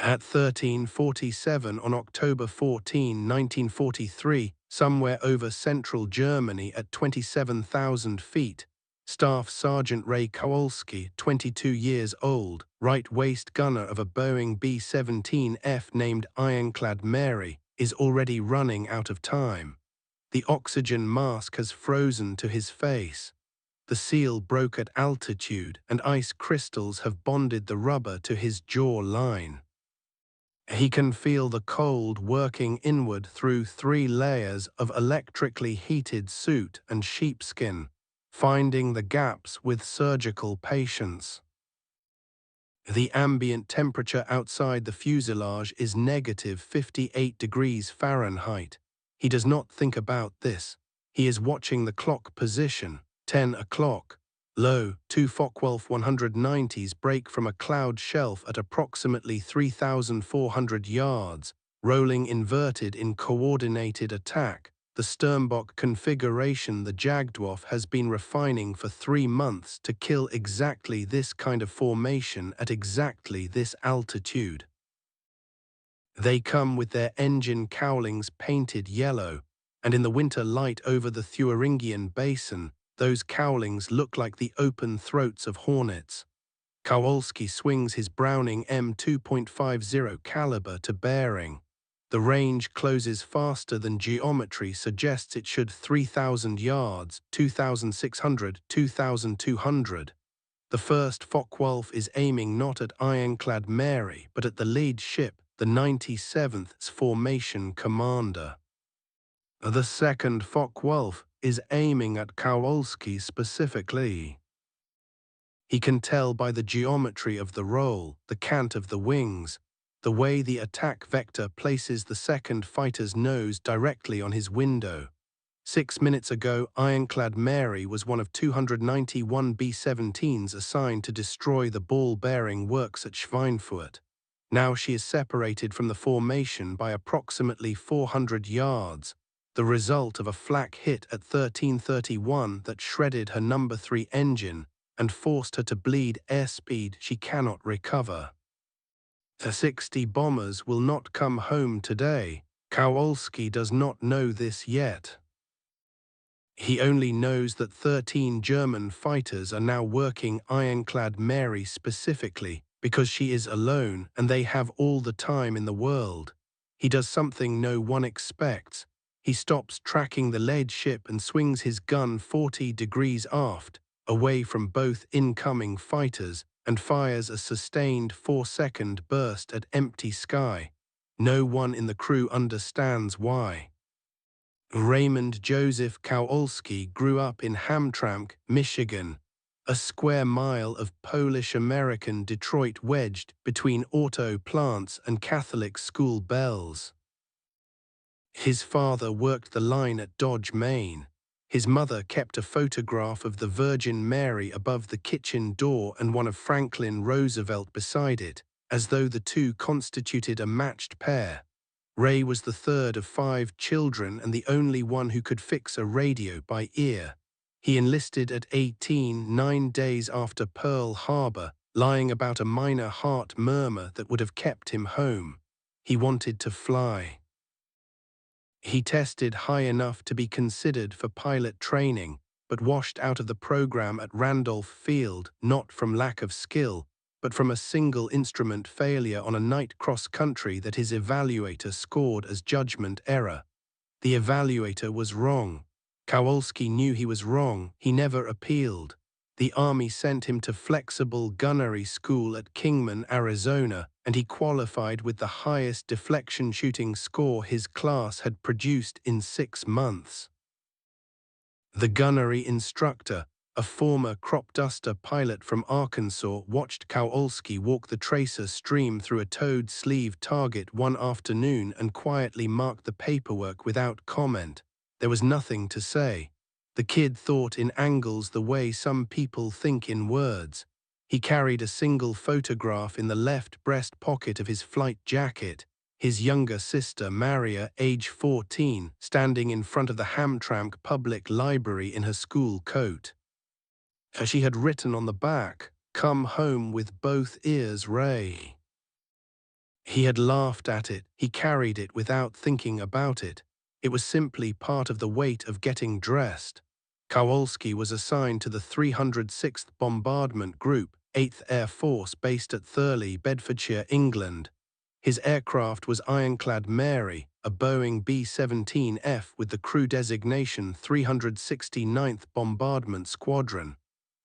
At 13:47 on October 14, 1943, somewhere over central Germany at 27,000 feet, Staff Sergeant Ray Kowalski, 22 years old, right waist gunner of a Boeing B-17F named Ironclad Mary, is already running out of time. The oxygen mask has frozen to his face. The seal broke at altitude, and ice crystals have bonded the rubber to his jaw line. He can feel the cold working inward through 3 layers of electrically heated suit and sheepskin, finding the gaps with surgical patience. The ambient temperature outside the fuselage is negative 58 degrees Fahrenheit. He does not think about this. He is watching the clock position, 10 o'clock. Low, 2 Focke-Wulf 190s break from a cloud shelf at approximately 3,400 yards, rolling inverted in coordinated attack. The Sternbock configuration the Jagdwurf has been refining for 3 months to kill exactly this kind of formation at exactly this altitude. They come with their engine cowlings painted yellow, and in the winter light over the Thuringian Basin, those cowlings look like the open throats of hornets. Kowalski swings his Browning M2.50 caliber to bearing. The range closes faster than geometry suggests it should, 3,000 yards, 2,600, 2,200. The first Focke-Wulf is aiming not at Ironclad Mary but at the lead ship, the 97th's formation commander. The second Focke-Wulf is aiming at Kowalski specifically. He can tell by the geometry of the roll, the cant of the wings, the way the attack vector places the second fighter's nose directly on his window. 6 minutes ago, Ironclad Mary was one of 291 B-17s assigned to destroy the ball-bearing works at Schweinfurt. Now she is separated from the formation by approximately 400 yards, the result of a flak hit at 13:31 that shredded her number 3 engine and forced her to bleed airspeed she cannot recover. The 60 bombers will not come home today. Kowalski does not know this yet. He only knows that 13 German fighters are now working Ironclad Mary specifically because she is alone and they have all the time in the world. He does something no one expects. He stops tracking the lead ship and swings his gun 40 degrees aft, away from both incoming fighters, and fires a sustained 4-second burst at empty sky. No one in the crew understands why. Raymond Joseph Kowalski grew up in Hamtramck, Michigan, a square mile of Polish-American Detroit wedged between auto plants and Catholic school bells. His father worked the line at Dodge, Maine. His mother kept a photograph of the Virgin Mary above the kitchen door and one of Franklin Roosevelt beside it, as though the two constituted a matched pair. Ray was the third of 5 children and the only one who could fix a radio by ear. He enlisted at 18, 9 days after Pearl Harbor, lying about a minor heart murmur that would have kept him home. He wanted to fly. He tested high enough to be considered for pilot training, but washed out of the program at Randolph Field, not from lack of skill, but from a single instrument failure on a night cross-country that his evaluator scored as judgment error. The evaluator was wrong. Kowalski knew he was wrong. He never appealed. The Army sent him to flexible gunnery school at Kingman, Arizona, and he qualified with the highest deflection shooting score his class had produced in 6 months. The gunnery instructor, a former crop duster pilot from Arkansas, watched Kowalski walk the tracer stream through a toed sleeve target one afternoon and quietly marked the paperwork without comment. There was nothing to say. The kid thought in angles the way some people think in words. He carried a single photograph in the left breast pocket of his flight jacket. His younger sister, Maria, age 14, standing in front of the Hamtramck Public Library in her school coat. She had written on the back, "Come home with both ears, Ray." He had laughed at it, he carried it without thinking about it. It was simply part of the weight of getting dressed. Kowalski was assigned to the 306th Bombardment Group, 8th Air Force, based at Thurley, Bedfordshire, England. His aircraft was Ironclad Mary, a Boeing B-17F with the crew designation 369th Bombardment Squadron.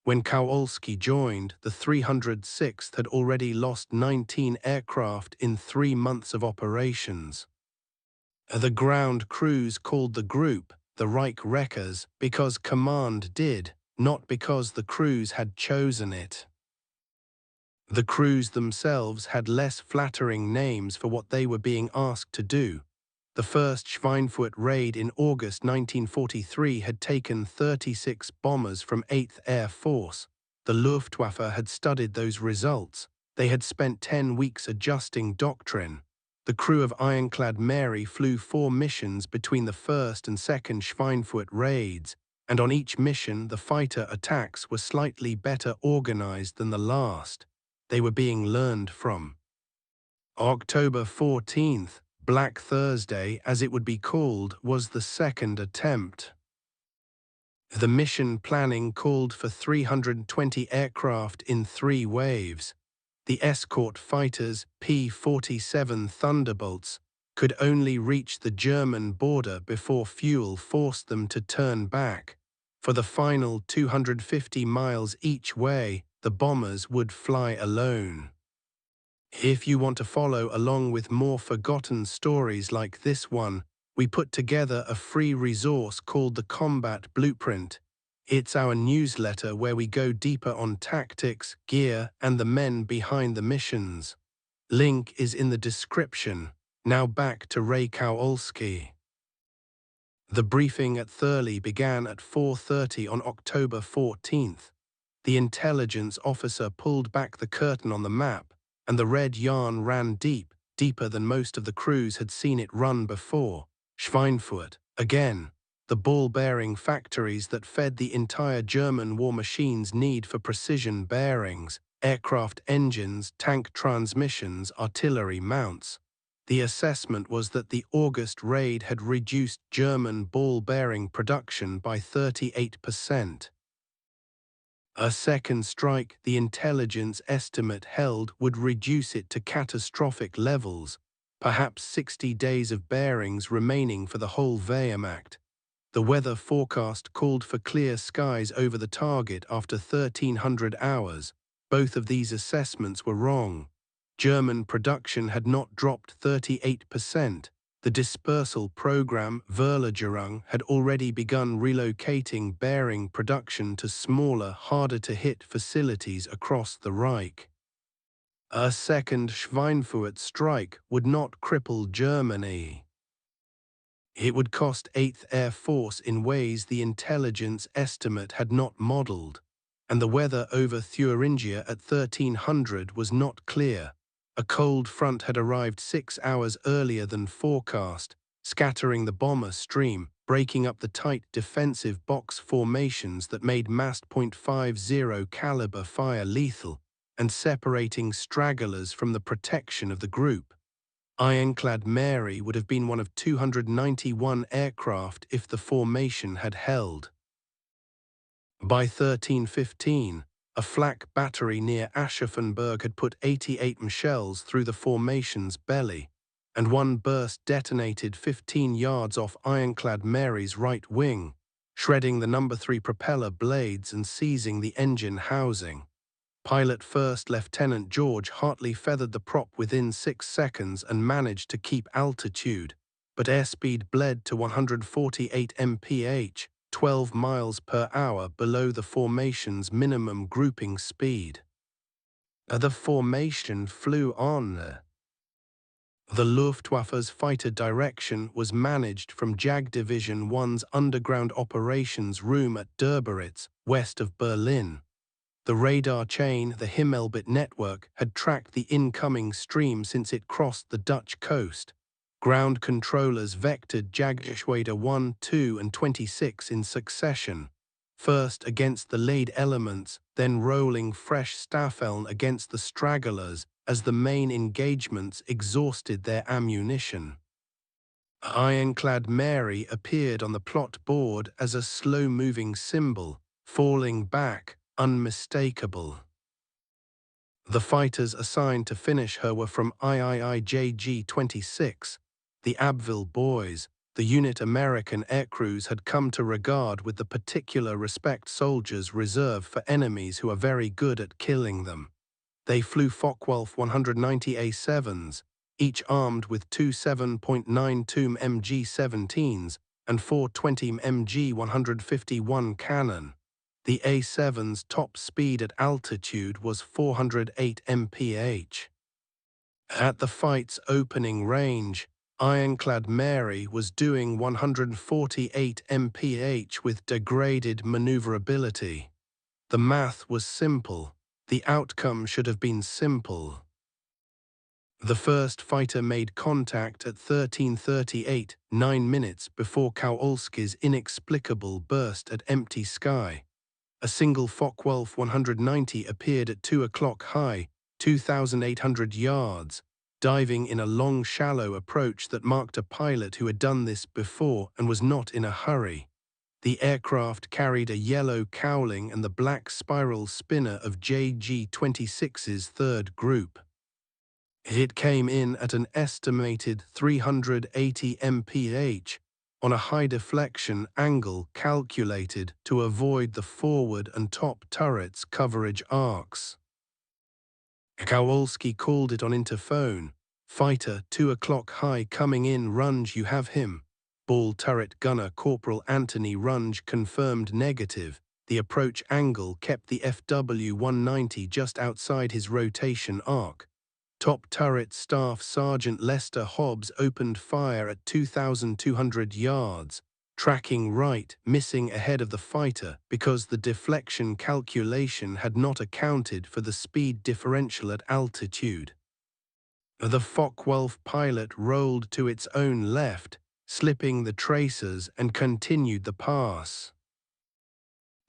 When Kowalski joined, the 306th had already lost 19 aircraft in 3 months of operations. The ground crews called the group the Reich Wreckers because command did, not because the crews had chosen it. The crews themselves had less flattering names for what they were being asked to do. The first Schweinfurt raid in August 1943 had taken 36 bombers from 8th Air Force. The Luftwaffe had studied those results. They had spent 10 weeks adjusting doctrine. The crew of Ironclad Mary flew 4 missions between the first and second Schweinfurt raids, and on each mission the fighter attacks were slightly better organized than the last. They were being learned from. October 14th, Black Thursday, as it would be called, was the second attempt. The mission planning called for 320 aircraft in 3 waves. The escort fighters, P-47 Thunderbolts, could only reach the German border before fuel forced them to turn back. For the final 250 miles each way, the bombers would fly alone. If you want to follow along with more forgotten stories like this one, we put together a free resource called the Combat Blueprint. It's our newsletter where we go deeper on tactics, gear, and the men behind the missions. Link is in the description. Now back to Ray Kowalski. The briefing at Thurley began at 4:30 on October 14th. The intelligence officer pulled back the curtain on the map, and the red yarn ran deep, deeper than most of the crews had seen it run before. Schweinfurt, again, the ball-bearing factories that fed the entire German war machine's need for precision bearings, aircraft engines, tank transmissions, artillery mounts. The assessment was that the August raid had reduced German ball-bearing production by 38%. A second strike, the intelligence estimate held, would reduce it to catastrophic levels, perhaps 60 days of bearings remaining for the whole Wehrmacht. The weather forecast called for clear skies over the target after 1,300 hours. Both of these assessments were wrong. German production had not dropped 38%. The dispersal program, Verlagerung, had already begun relocating bearing production to smaller, harder-to-hit facilities across the Reich. A second Schweinfurt strike would not cripple Germany. It would cost 8th Air Force in ways the intelligence estimate had not modeled, and the weather over Thuringia at 1300 was not clear. A cold front had arrived 6 hours earlier than forecast, scattering the bomber stream, breaking up the tight defensive box formations that made massed .50 caliber fire lethal, and separating stragglers from the protection of the group. Ironclad Mary would have been one of 291 aircraft if the formation had held. By 1315, a flak battery near Aschaffenburg had put 88 shells through the formation's belly, and one burst detonated 15 yards off Ironclad Mary's right wing, shredding the No. 3 propeller blades and seizing the engine housing. Pilot First Lieutenant George Hartley feathered the prop within 6 seconds and managed to keep altitude, but airspeed bled to 148 mph, 12 miles per hour below the formation's minimum grouping speed. The formation flew on. The Luftwaffe's fighter direction was managed from Jag Division 1's underground operations room at Derberitz, west of Berlin. The radar chain, the Himmelbit network, had tracked the incoming stream since it crossed the Dutch coast. Ground controllers vectored Jagdgeschwader 1, 2, and 26 in succession, first against the laid elements, then rolling fresh Staffeln against the stragglers, as the main engagements exhausted their ammunition. Ironclad Mary appeared on the plot board as a slow-moving symbol, falling back, unmistakable. The fighters assigned to finish her were from IIIJG-26, the Abbeville Boys, the unit American aircrews had come to regard with the particular respect soldiers reserve for enemies who are very good at killing them. They flew Focke-Wulf 190 A7s, each armed with two 7.92 MG-17s and four 20 MG-151 cannon. The A7's top speed at altitude was 408 mph. At the fight's opening range, Ironclad Mary was doing 148 mph with degraded maneuverability. The math was simple. The outcome should have been simple. The first fighter made contact at 13:38, 9 minutes before Kowalski's inexplicable burst at empty sky. A single Focke-Wulf 190 appeared at 2 o'clock high, 2,800 yards, diving in a long shallow approach that marked a pilot who had done this before and was not in a hurry. The aircraft carried a yellow cowling and the black spiral spinner of JG-26's third group. It came in at an estimated 380 mph, on a high deflection angle calculated to avoid the forward and top turrets' coverage arcs. Kowalski called it on interphone. "Fighter 2 o'clock high coming in, Runge, you have him." Ball turret gunner Corporal Anthony Runge confirmed negative. The approach angle kept the FW-190 just outside his rotation arc. Top turret Staff Sergeant Lester Hobbs opened fire at 2,200 yards, tracking right, missing ahead of the fighter because the deflection calculation had not accounted for the speed differential at altitude. The Focke-Wulf pilot rolled to its own left, slipping the tracers, and continued the pass.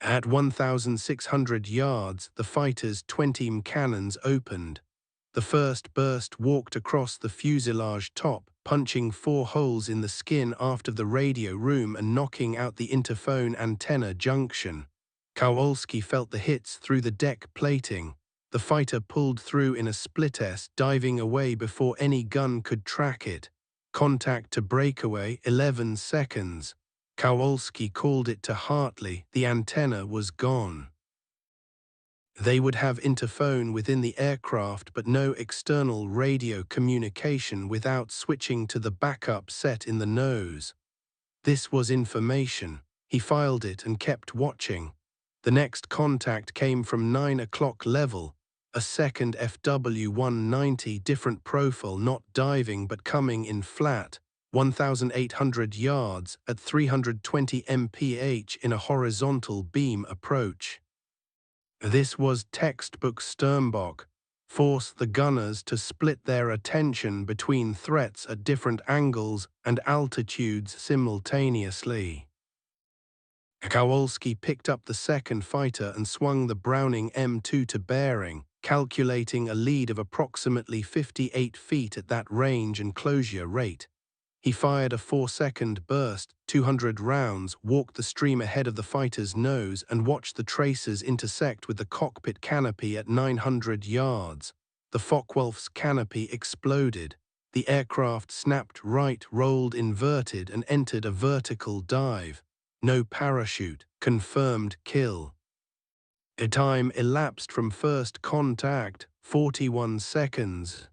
At 1,600 yards, the fighter's 20 cannons opened. The first burst walked across the fuselage top, punching 4 holes in the skin aft of the radio room and knocking out the interphone antenna junction. Kowalski felt the hits through the deck plating. The fighter pulled through in a split-S, diving away before any gun could track it. Contact to breakaway, 11 seconds. Kowalski called it to Hartley. The antenna was gone. They would have interphone within the aircraft but no external radio communication without switching to the backup set in the nose. This was information. He filed it and kept watching. The next contact came from 9 o'clock level, a second FW-190, different profile, not diving but coming in flat, 1,800 yards at 320 mph in a horizontal beam approach. This was textbook Sternbach. Force the gunners to split their attention between threats at different angles and altitudes simultaneously. Kowalski picked up the second fighter and swung the Browning M2 to bearing, calculating a lead of approximately 58 feet at that range and closure rate. He fired a 4-second burst, 200 rounds, walked the stream ahead of the fighter's nose and watched the tracers intersect with the cockpit canopy at 900 yards. The Focke-Wulf's canopy exploded. The aircraft snapped right, rolled inverted and entered a vertical dive. No parachute, confirmed kill. A time elapsed from first contact, 41 seconds.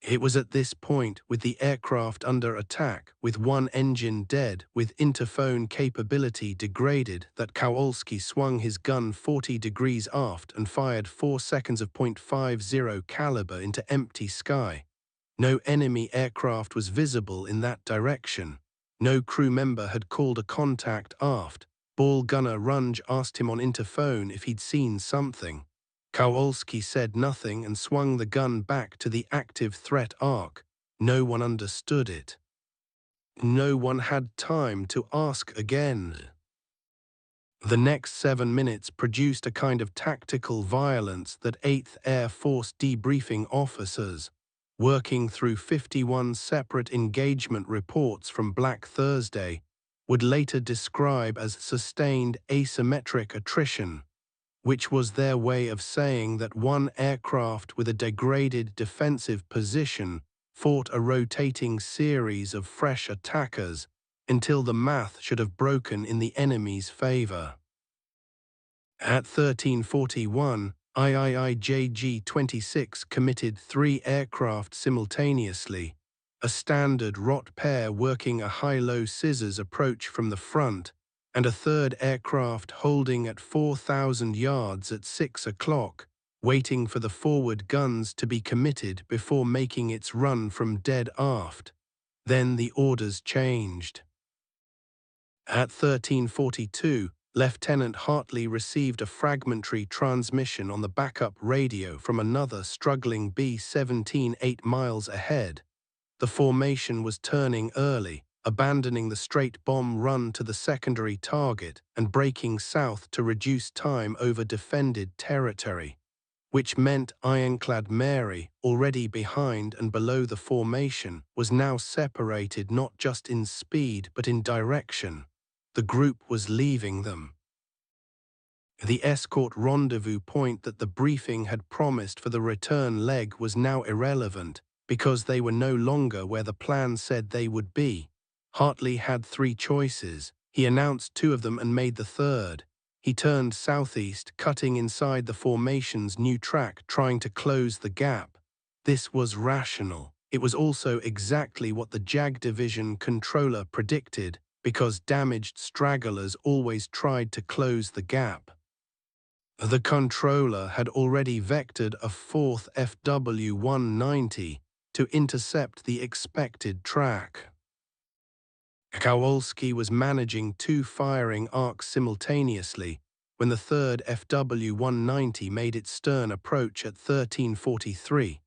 It was at this point, with the aircraft under attack, with one engine dead, with interphone capability degraded, that Kowalski swung his gun 40 degrees aft and fired 4 seconds of .50 caliber into empty sky. No enemy aircraft was visible in that direction. No crew member had called a contact aft. Ball gunner Runge asked him on interphone if he'd seen something. Kowalski said nothing and swung the gun back to the active threat arc. No one understood it. No one had time to ask again. The next 7 minutes produced a kind of tactical violence that 8th Air Force debriefing officers, working through 51 separate engagement reports from Black Thursday, would later describe as sustained asymmetric attrition, which was their way of saying that one aircraft with a degraded defensive position fought a rotating series of fresh attackers until the math should have broken in the enemy's favor. At 1341, IIIJG-26 committed 3 aircraft simultaneously, a standard ROT pair working a high-low scissors approach from the front, and a third aircraft holding at 4,000 yards at 6 o'clock, waiting for the forward guns to be committed before making its run from dead aft. Then the orders changed. At 1342, Lieutenant Hartley received a fragmentary transmission on the backup radio from another struggling B-17 8 miles ahead. The formation was turning early, abandoning the straight bomb run to the secondary target and breaking south to reduce time over defended territory, which meant Ironclad Mary, already behind and below the formation, was now separated not just in speed but in direction. The group was leaving them. The escort rendezvous point that the briefing had promised for the return leg was now irrelevant because they were no longer where the plan said they would be. Hartley had 3 choices. He announced 2 of them and made the third. He turned southeast, cutting inside the formation's new track, trying to close the gap. This was rational. It was also exactly what the JAG Division controller predicted, because damaged stragglers always tried to close the gap. The controller had already vectored a 4th FW-190 to intercept the expected track. Kowalski was managing 2 firing arcs simultaneously when the 3rd FW-190 made its stern approach at 1343.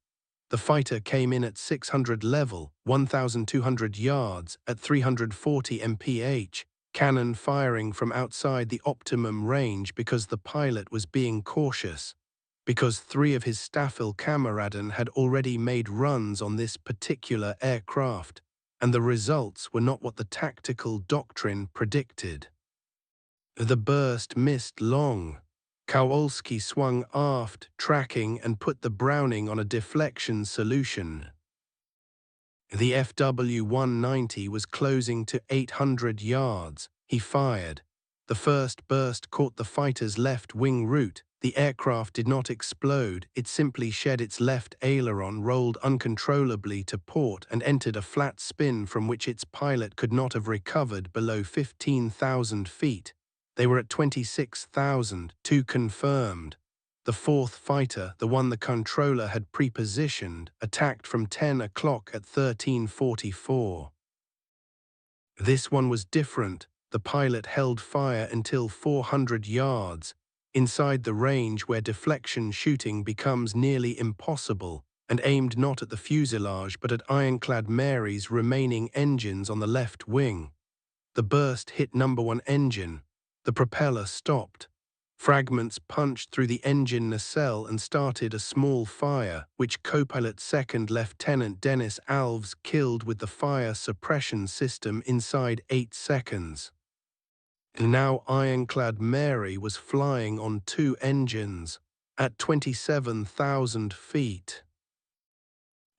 The fighter came in at 600 level, 1,200 yards, at 340 mph, cannon firing from outside the optimum range because the pilot was being cautious, because 3 of his Staffel Kameraden had already made runs on this particular aircraft, and the results were not what the tactical doctrine predicted. The burst missed long. Kowalski swung aft, tracking, and put the Browning on a deflection solution. The FW-190 was closing to 800 yards. He fired. The first burst caught the fighter's left wing root. The aircraft did not explode. It simply shed its left aileron, rolled uncontrollably to port, and entered a flat spin from which its pilot could not have recovered below 15,000 feet. They were at 26,000, 2 confirmed. The 4th fighter, the one the controller had pre-positioned, attacked from 10 o'clock at 1344. This one was different. The pilot held fire until 400 yards, inside the range where deflection shooting becomes nearly impossible, and aimed not at the fuselage but at Ironclad Mary's remaining engines on the left wing. The burst hit number 1 engine. The propeller stopped. Fragments punched through the engine nacelle and started a small fire, which co-pilot 2nd Lieutenant Dennis Alves killed with the fire suppression system inside 8 seconds. Now Ironclad Mary was flying on 2 engines, at 27,000 feet,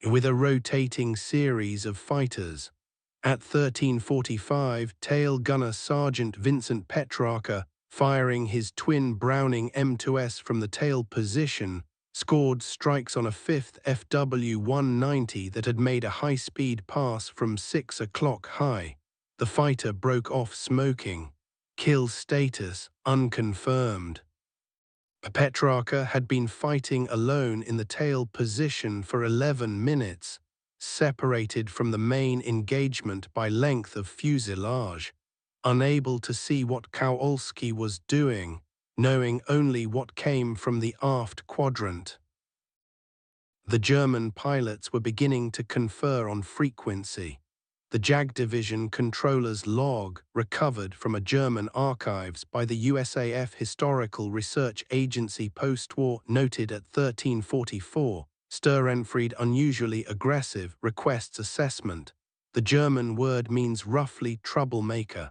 with a rotating series of fighters. At 1345, tail gunner Sergeant Vincent Petrarca, firing his twin Browning M2S from the tail position, scored strikes on a 5th FW-190 that had made a high-speed pass from 6 o'clock high. The fighter broke off smoking. Kill status unconfirmed. Petrarca had been fighting alone in the tail position for 11 minutes, separated from the main engagement by length of fuselage, unable to see what Kowalski was doing, knowing only what came from the aft quadrant. The German pilots were beginning to confer on frequency. The JAG Division controller's log, recovered from a German archives by the USAF Historical Research Agency post-war, noted at 1344, Störenfried unusually aggressive, requests assessment. The German word means roughly troublemaker.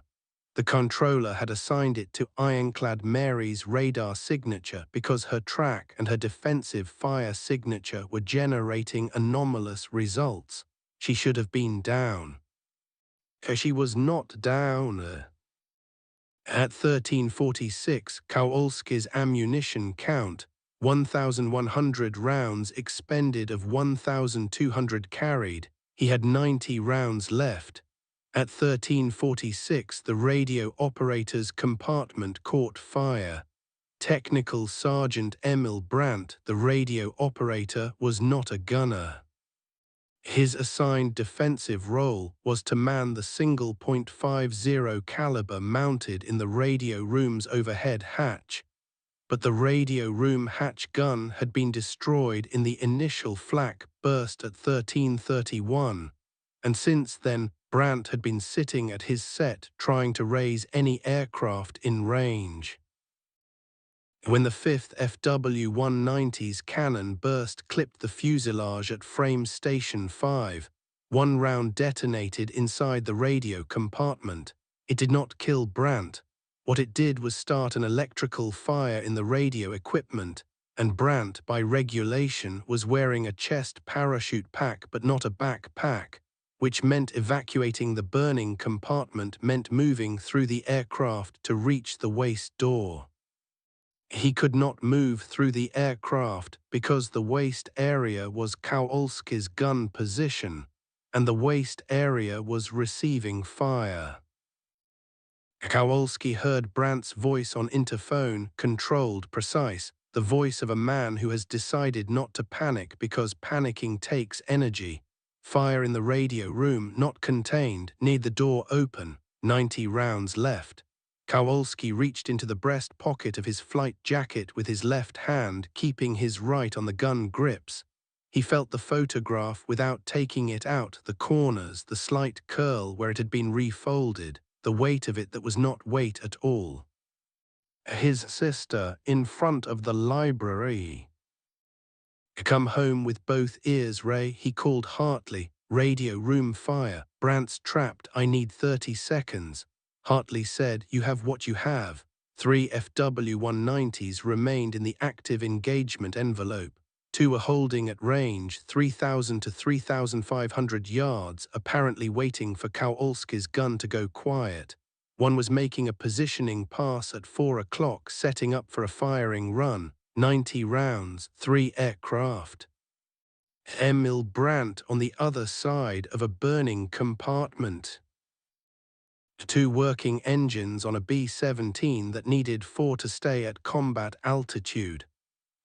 The controller had assigned it to Ironclad Mary's radar signature because her track and her defensive fire signature were generating anomalous results. She should have been down. She was not down. At 1346, Kowalski's ammunition count, 1,100 rounds expended of 1,200 carried. He had 90 rounds left. At 1346, the radio operator's compartment caught fire. Technical Sergeant Emil Brandt, the radio operator, was not a gunner. His assigned defensive role was to man the single .50 caliber mounted in the radio room's overhead hatch. But the radio room hatch gun had been destroyed in the initial flak burst at 1331, and since then Brandt had been sitting at his set trying to raise any aircraft in range. When the 5th FW-190's cannon burst clipped the fuselage at frame station 5, one round detonated inside the radio compartment. It did not kill Brandt. What it did was start an electrical fire in the radio equipment, and Brandt, by regulation, was wearing a chest parachute pack but not a backpack, which meant evacuating the burning compartment meant moving through the aircraft to reach the waist door. He could not move through the aircraft because the waist area was Kowalski's gun position, and the waist area was receiving fire. Kowalski heard Brandt's voice on interphone, controlled, precise, the voice of a man who has decided not to panic because panicking takes energy. Fire in the radio room, not contained, need the door open, 90 rounds left. Kowalski reached into the breast pocket of his flight jacket with his left hand, keeping his right on the gun grips. He felt the photograph without taking it out, the corners, the slight curl where it had been refolded, the weight of it that was not weight at all. His sister, in front of the library. "Come home with both ears, Ray," he called Hartley. "Radio room fire. Brandt's trapped. I need 30 seconds. Hartley said, "You have what you have." 3 FW-190s remained in the active engagement envelope. 2 were holding at range, 3,000 to 3,500 yards, apparently waiting for Kowalski's gun to go quiet. 1 was making a positioning pass at 4 o'clock, setting up for a firing run. 90 rounds, 3 aircraft. Emil Brandt on the other side of a burning compartment. 2 working engines on a B-17 that needed 4 to stay at combat altitude.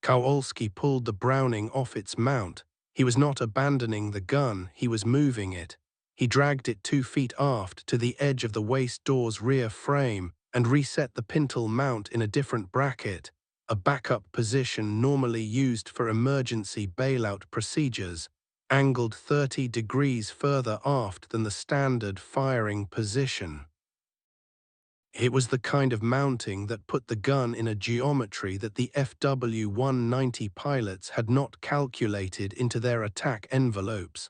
Kowalski pulled the Browning off its mount. He was not abandoning the gun, he was moving it. He dragged it 2 feet aft to the edge of the waist door's rear frame and reset the pintle mount in a different bracket, a backup position normally used for emergency bailout procedures, angled 30 degrees further aft than the standard firing position. It was the kind of mounting that put the gun in a geometry that the FW-190 pilots had not calculated into their attack envelopes.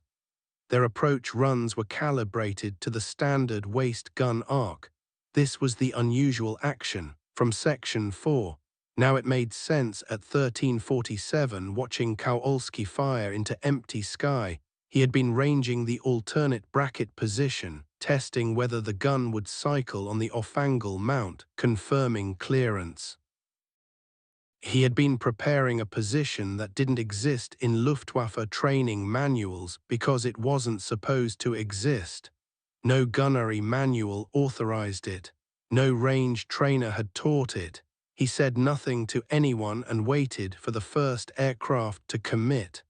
Their approach runs were calibrated to the standard waist gun arc. This was the unusual action, from Section 4. Now it made sense at 1347 watching Kowalski fire into empty sky. He had been ranging the alternate bracket position, testing whether the gun would cycle on the off-angle mount, confirming clearance. He had been preparing a position that didn't exist in Luftwaffe training manuals because it wasn't supposed to exist. No gunnery manual authorized it. No range trainer had taught it. He said nothing to anyone and waited for the first aircraft to commit.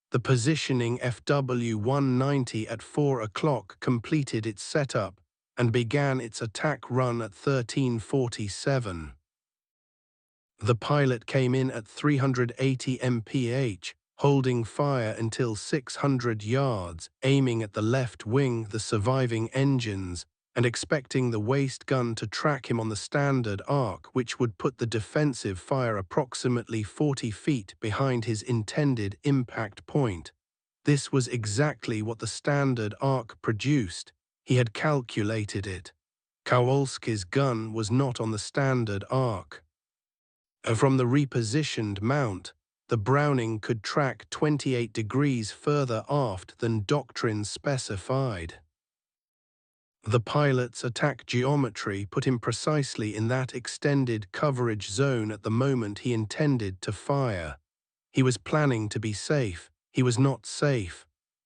The positioning FW-190 at 4 o'clock completed its setup and began its attack run at 1347. The pilot came in at 380 mph, holding fire until 600 yards, aiming at the left wing, the surviving engines, and expecting the waist gun to track him on the standard arc, which would put the defensive fire approximately 40 feet behind his intended impact point. This was exactly what the standard arc produced. He had calculated it. Kowalski's gun was not on the standard arc. From the repositioned mount, the Browning could track 28 degrees further aft than doctrine specified. The pilot's attack geometry put him precisely in that extended coverage zone at the moment he intended to fire. He was planning to be safe. He was not safe.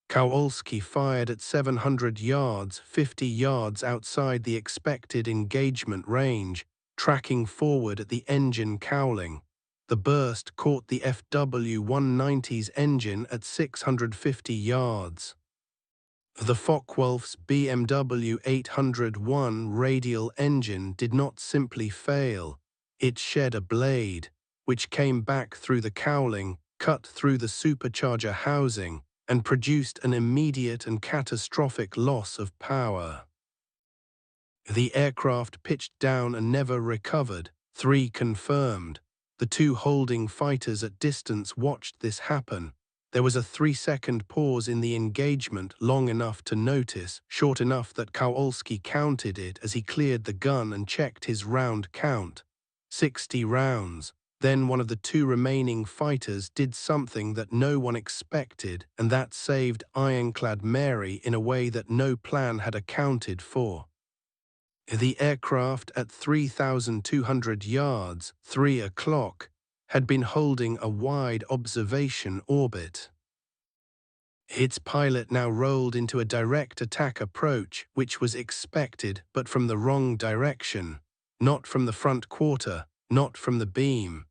Kowalski fired at 700 yards, 50 yards outside the expected engagement range, tracking forward at the engine cowling. The burst caught the FW-190's engine at 650 yards. The Focke-Wulf's BMW 801 radial engine did not simply fail. It shed a blade, which came back through the cowling, cut through the supercharger housing, and produced an immediate and catastrophic loss of power. The aircraft pitched down and never recovered. 3 confirmed. The 2 holding fighters at distance watched this happen. There was a 3-second pause in the engagement, long enough to notice, short enough that Kowalski counted it as he cleared the gun and checked his round count. 60 rounds. Then one of the 2 remaining fighters did something that no one expected, and that saved Ironclad Mary in a way that no plan had accounted for. The aircraft at 3,200 yards, 3 o'clock, had been holding a wide observation orbit. Its pilot now rolled into a direct attack approach, which was expected, but from the wrong direction. Not from the front quarter, not from the beam.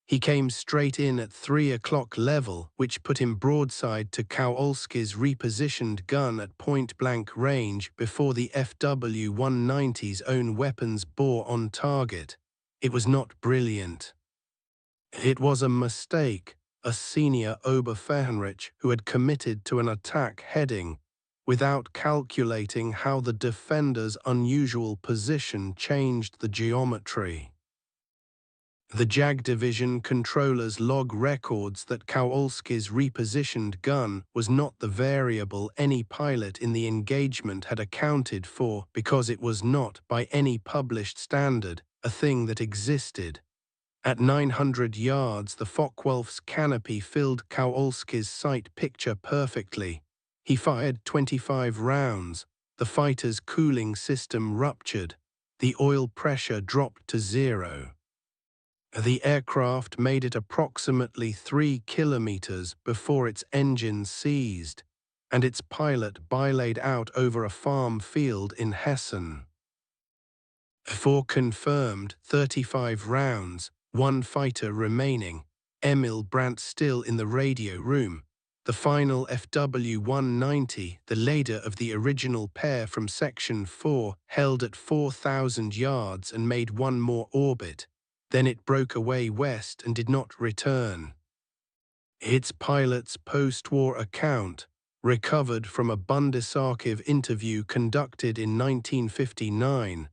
He came straight in at 3 o'clock level, which put him broadside to Kowalski's repositioned gun at point-blank range before the FW-190's own weapons bore on target. It was not brilliant. It was a mistake. A senior Oberfahrenrich who had committed to an attack heading without calculating how the defender's unusual position changed the geometry. The JAG Division controller's log records that Kowalski's repositioned gun was not the variable any pilot in the engagement had accounted for because it was not, by any published standard, a thing that existed. At 900 yards, the Focke-Wulf's canopy filled Kowalski's sight picture perfectly. He fired 25 rounds. The fighter's cooling system ruptured. The oil pressure dropped to 0. The aircraft made it approximately 3 kilometers before its engine seized, and its pilot bilayed out over a farm field in Hessen. 4 confirmed, 35 rounds, 1 fighter remaining, Emil Brandt still in the radio room. The final FW-190, the leader of the original pair from Section 4, held at 4,000 yards and made 1 more orbit. Then it broke away west and did not return. Its pilot's post-war account, recovered from a Bundesarchiv interview conducted in 1959,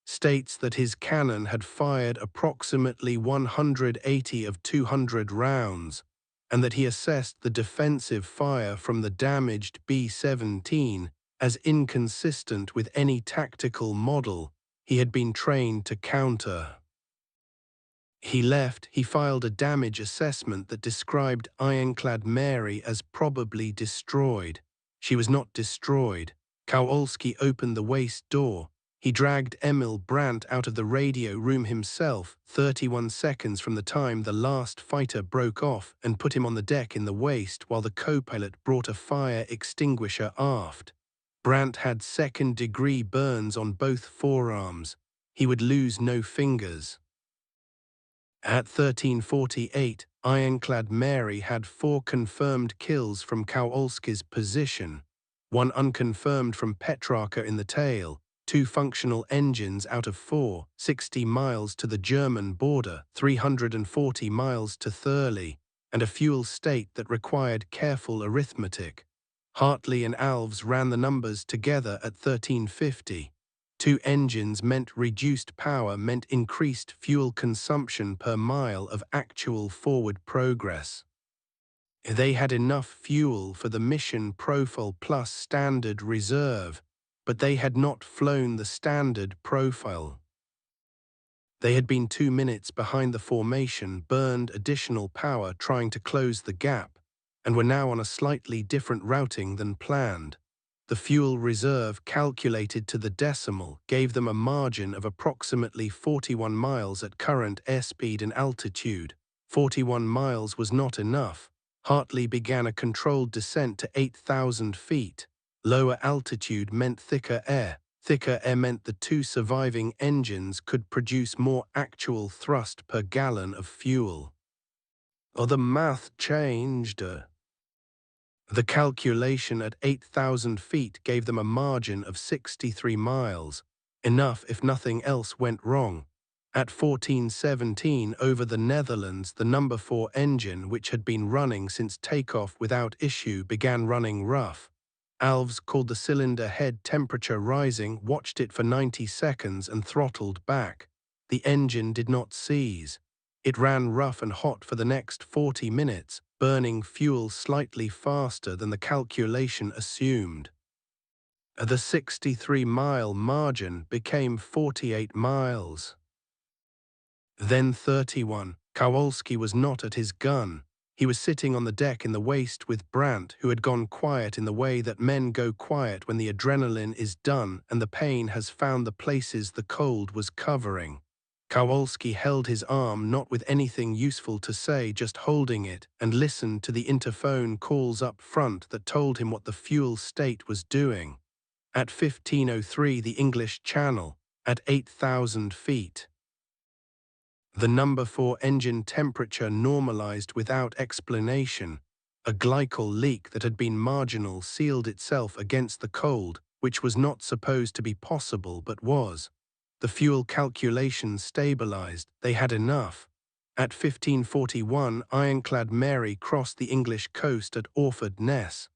states that his cannon had fired approximately 180 of 200 rounds, and that he assessed the defensive fire from the damaged B-17 as inconsistent with any tactical model he had been trained to counter. He filed a damage assessment that described Ironclad Mary as probably destroyed. She was not destroyed. Kowalski opened the waist door. He dragged Emil Brandt out of the radio room himself, 31 seconds from the time the last fighter broke off, and put him on the deck in the waist while the co-pilot brought a fire extinguisher aft. Brandt had second-degree burns on both forearms. He would lose no fingers. At 13:48, Ironclad Mary had 4 confirmed kills from Kowalski's position, 1 unconfirmed from Petrarca in the tail, 2 functional engines out of 4, 60 miles to the German border, 340 miles to Thurley, and a fuel state that required careful arithmetic. Hartley and Alves ran the numbers together at 1350. Two engines meant reduced power meant increased fuel consumption per mile of actual forward progress. They had enough fuel for the Mission Profile Plus Standard Reserve, but they had not flown the Standard Profile. They had been 2 minutes behind the formation, burned additional power trying to close the gap, and were now on a slightly different routing than planned. The fuel reserve, calculated to the decimal, gave them a margin of approximately 41 miles at current airspeed and altitude. 41 miles was not enough. Hartley began a controlled descent to 8,000 feet. Lower altitude meant thicker air. Thicker air meant the two surviving engines could produce more actual thrust per gallon of fuel. The math changed. The calculation at 8,000 feet gave them a margin of 63 miles, enough if nothing else went wrong. At 1417 over the Netherlands, the number 4 engine, which had been running since takeoff without issue, began running rough. Alves called the cylinder head temperature rising, watched it for 90 seconds and throttled back. The engine did not seize. It ran rough and hot for the next 40 minutes, burning fuel slightly faster than the calculation assumed. The 63-mile margin became 48 miles. Then 31. Kowalski was not at his gun. He was sitting on the deck in the waist with Brandt, who had gone quiet in the way that men go quiet when the adrenaline is done and the pain has found the places the cold was covering. Kowalski held his arm, not with anything useful to say, just holding it, and listened to the interphone calls up front that told him what the fuel state was doing. At 1503 the English Channel, at 8,000 feet. The number 4 engine temperature normalized without explanation. A glycol leak that had been marginal sealed itself against the cold, which was not supposed to be possible but was. The fuel calculations stabilized. They had enough. At 1541, Ironclad Mary crossed the English coast at Orford Ness.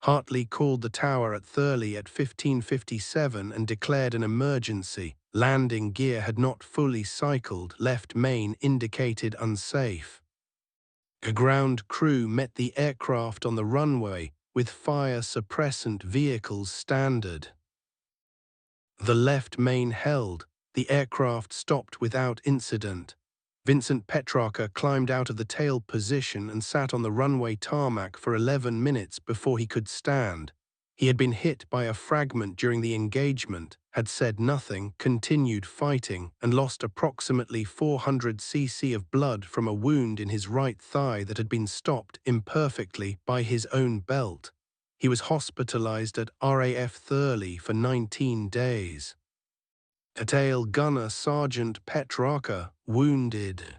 Hartley called the tower at Thurley at 1557 and declared an emergency. Landing gear had not fully cycled, left main indicated unsafe. A ground crew met the aircraft on the runway with fire suppressant vehicles standard. The left main held. The aircraft stopped without incident. Vincent Petrarca climbed out of the tail position and sat on the runway tarmac for 11 minutes before he could stand. He had been hit by a fragment during the engagement, had said nothing, continued fighting, and lost approximately 400 cc of blood from a wound in his right thigh that had been stopped imperfectly by his own belt. He was hospitalized at RAF Thurley for 19 days. Tail gunner Sergeant Petrarca, wounded.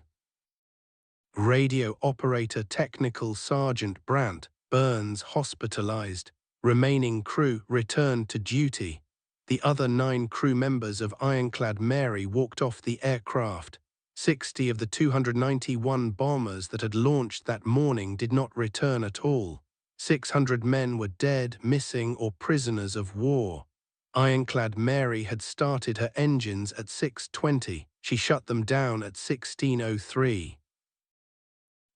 Radio operator Technical Sergeant Brandt, Burns, hospitalized. Remaining crew returned to duty. The other 9 crew members of Ironclad Mary walked off the aircraft. 60 of the 291 bombers that had launched that morning did not return at all. 600 men were dead, missing, or prisoners of war. Ironclad Mary had started her engines at 6:20. She shut them down at 16:03.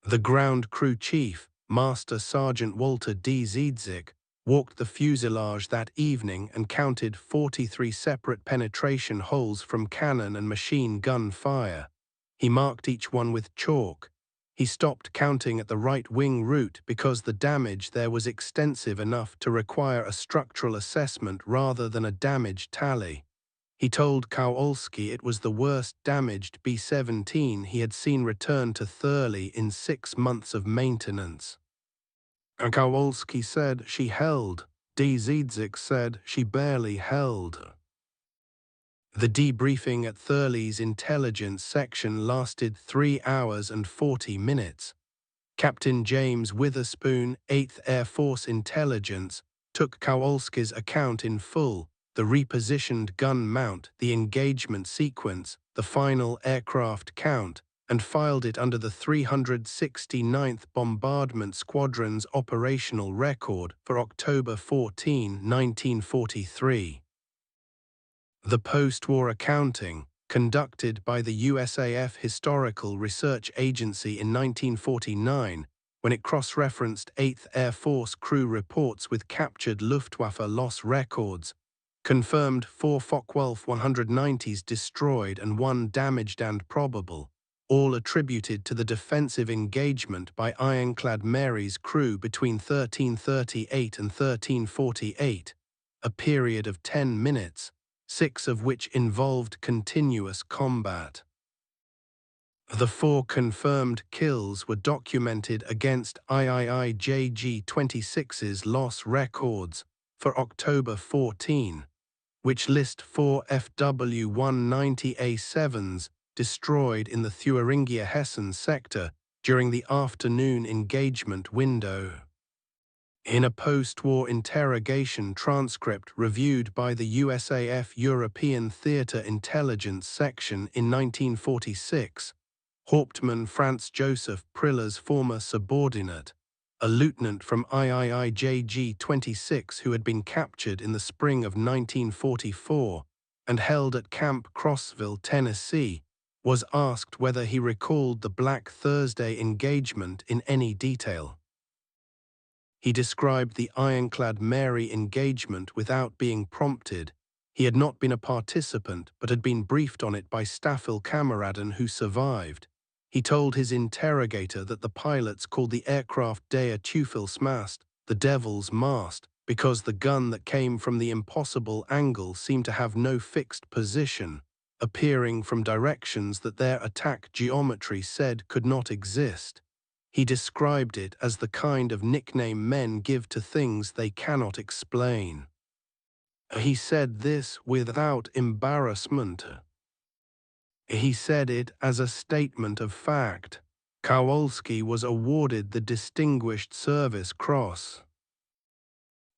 The ground crew chief, Master Sergeant Walter D. Ziedzik, walked the fuselage that evening and counted 43 separate penetration holes from cannon and machine gun fire. He marked each one with chalk. He stopped counting at the right wing root because the damage there was extensive enough to require a structural assessment rather than a damage tally. He told Kowalski it was the worst damaged B-17 he had seen return to Thurley in 6 months of maintenance. Kowalski said she held. D. Ziedzik said she barely held. The debriefing at Thurley's intelligence section lasted 3 hours and 40 minutes. Captain James Witherspoon, 8th Air Force Intelligence, took Kowalski's account in full: the repositioned gun mount, the engagement sequence, the final aircraft count, and filed it under the 369th Bombardment Squadron's operational record for October 14, 1943. The post-war accounting, conducted by the USAF Historical Research Agency in 1949, when it cross-referenced 8th Air Force crew reports with captured Luftwaffe loss records, confirmed 4 Focke-Wulf 190s destroyed and 1 damaged and probable, all attributed to the defensive engagement by Ironclad Mary's crew between 1338 and 1348, a period of 10 minutes, 6 of which involved continuous combat. The 4 confirmed kills were documented against IIIJG-26's loss records for October 14, which list 4 FW-190A7s destroyed in the Thuringia-Hessen sector during the afternoon engagement window. In a post-war interrogation transcript reviewed by the USAF European Theatre Intelligence Section in 1946, Hauptmann Franz Joseph Priller's former subordinate, a lieutenant from IIIJG-26 who had been captured in the spring of 1944 and held at Camp Crossville, Tennessee, was asked whether he recalled the Black Thursday engagement in any detail. He described the Ironclad Mary engagement without being prompted. He had not been a participant but had been briefed on it by Staffel Kameraden who survived. He told his interrogator that the pilots called the aircraft Der Teufelsmast, the Devil's Mast, because the gun that came from the impossible angle seemed to have no fixed position, appearing from directions that their attack geometry said could not exist. He described it as the kind of nickname men give to things they cannot explain. He said this without embarrassment. He said it as a statement of fact. Kowalski was awarded the Distinguished Service Cross.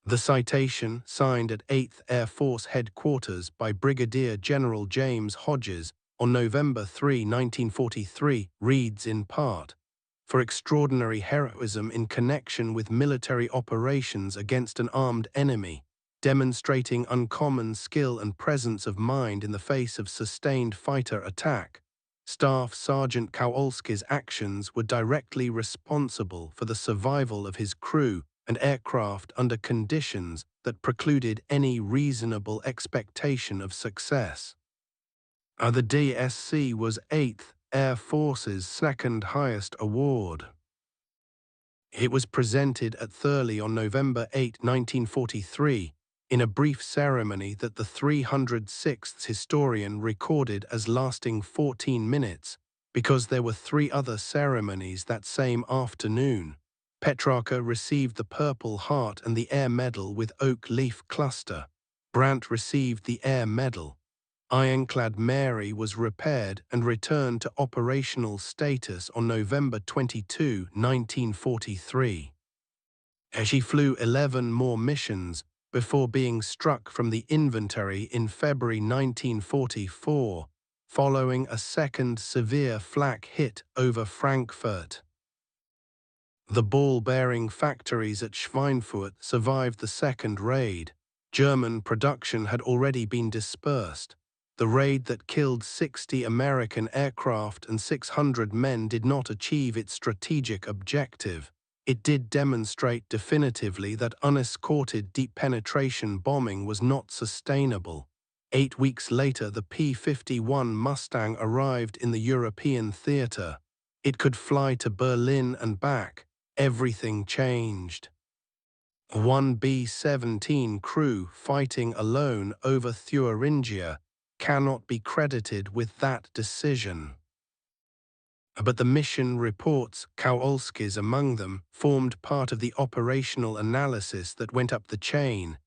The citation, signed at 8th Air Force Headquarters by Brigadier General James Hodges on November 3, 1943, reads in part, "For extraordinary heroism in connection with military operations against an armed enemy, demonstrating uncommon skill and presence of mind in the face of sustained fighter attack, Staff Sergeant Kowalski's actions were directly responsible for the survival of his crew and aircraft under conditions that precluded any reasonable expectation of success." The DSC was 8th Air Force's second highest award. It was presented at Thurley on November 8, 1943, in a brief ceremony that the 306th historian recorded as lasting 14 minutes, because there were 3 other ceremonies that same afternoon. Petrarca received the Purple Heart and the Air Medal with Oak Leaf Cluster. Brandt received the Air Medal. Ironclad Mary was repaired and returned to operational status on November 22, 1943. She flew 11 more missions before being struck from the inventory in February 1944, following a second severe flak hit over Frankfurt. The ball-bearing factories at Schweinfurt survived the second raid. German production had already been dispersed. The raid that killed 60 American aircraft and 600 men did not achieve its strategic objective. It did demonstrate definitively that unescorted deep penetration bombing was not sustainable. 8 weeks later, the P-51 Mustang arrived in the European theater. It could fly to Berlin and back. Everything changed. One B-17 crew fighting alone over Thuringia cannot be credited with that decision. But the mission reports, Kowalski's among them, formed part of the operational analysis that went up the chain,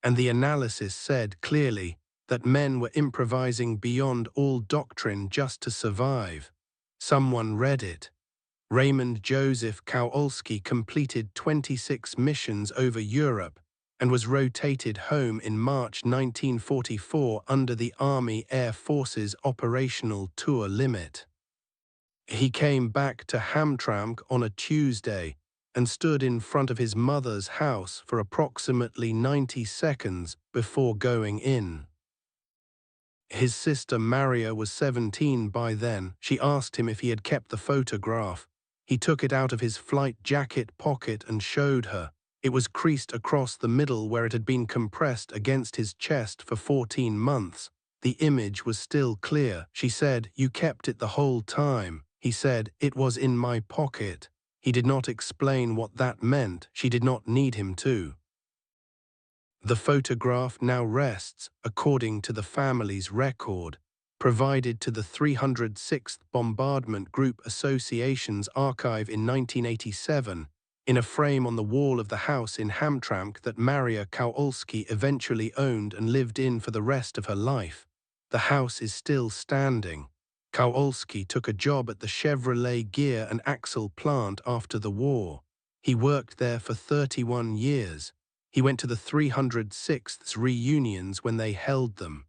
and the analysis said clearly that men were improvising beyond all doctrine just to survive. Someone read it. Raymond Joseph Kowalski completed 26 missions over Europe and was rotated home in March 1944 under the Army Air Force's operational tour limit. He came back to Hamtramck on a Tuesday and stood in front of his mother's house for approximately 90 seconds before going in. His sister Maria was 17 by then. She asked him if he had kept the photograph. He took it out of his flight jacket pocket and showed her. It was creased across the middle where it had been compressed against his chest for 14 months. The image was still clear. She said, "You kept it the whole time." He said, "It was in my pocket." He did not explain what that meant. She did not need him to. The photograph now rests, according to the family's record, provided to the 306th Bombardment Group Association's archive in 1987, in a frame on the wall of the house in Hamtramck that Maria Kowalski eventually owned and lived in for the rest of her life. The house is still standing. Kowalski took a job at the Chevrolet gear and axle plant after the war. He worked there for 31 years. He went to the 306th's reunions when they held them.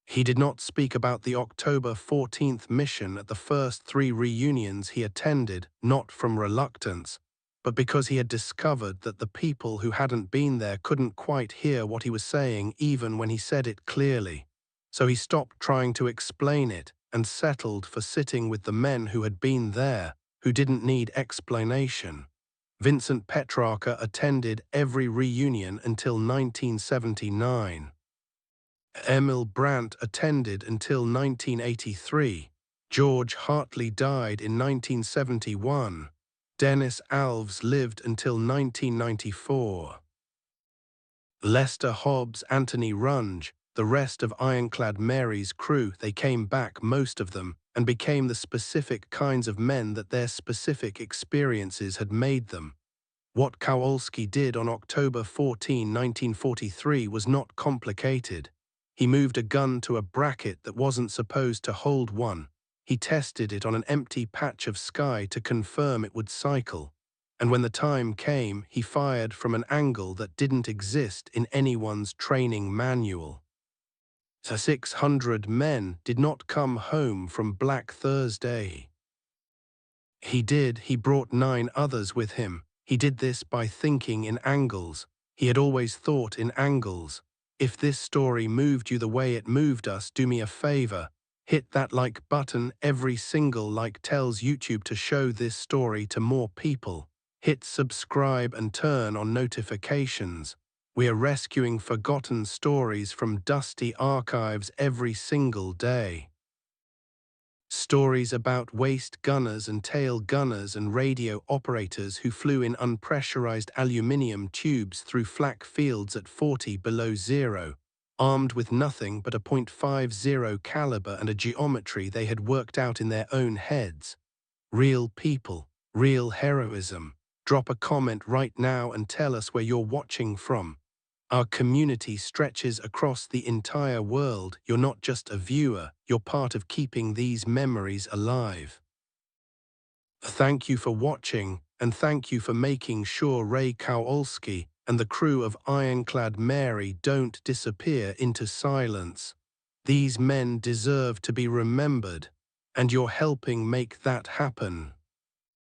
He did not speak about the October 14th mission at the first 3 reunions he attended, not from reluctance, but because he had discovered that the people who hadn't been there couldn't quite hear what he was saying even when he said it clearly. So he stopped trying to explain it and settled for sitting with the men who had been there, who didn't need explanation. Vincent Petrarca attended every reunion until 1979. Emil Brandt attended until 1983. George Hartley died in 1971. Dennis Alves lived until 1994. Lester Hobbs, Anthony Runge, the rest of Ironclad Mary's crew, they came back, most of them, and became the specific kinds of men that their specific experiences had made them. What Kowalski did on October 14, 1943 was not complicated. He moved a gun to a bracket that wasn't supposed to hold one. He tested it on an empty patch of sky to confirm it would cycle. And when the time came, he fired from an angle that didn't exist in anyone's training manual. The 600 men did not come home from Black Thursday. He brought 9 others with him. He did this by thinking in angles. He had always thought in angles. If this story moved you the way it moved us, do me a favor. Hit that like button. Every single like tells YouTube to show this story to more people. Hit subscribe and turn on notifications. We are rescuing forgotten stories from dusty archives every single day. Stories about waist gunners and tail gunners and radio operators who flew in unpressurized aluminium tubes through flak fields at 40 below zero, armed with nothing but a .50 caliber and a geometry they had worked out in their own heads. Real people, real heroism. Drop a comment right now and tell us where you're watching from. Our community stretches across the entire world. You're not just a viewer, you're part of keeping these memories alive. Thank you for watching, and thank you for making sure Ray Kowalski and the crew of Ironclad Mary don't disappear into silence. These men deserve to be remembered, and you're helping make that happen.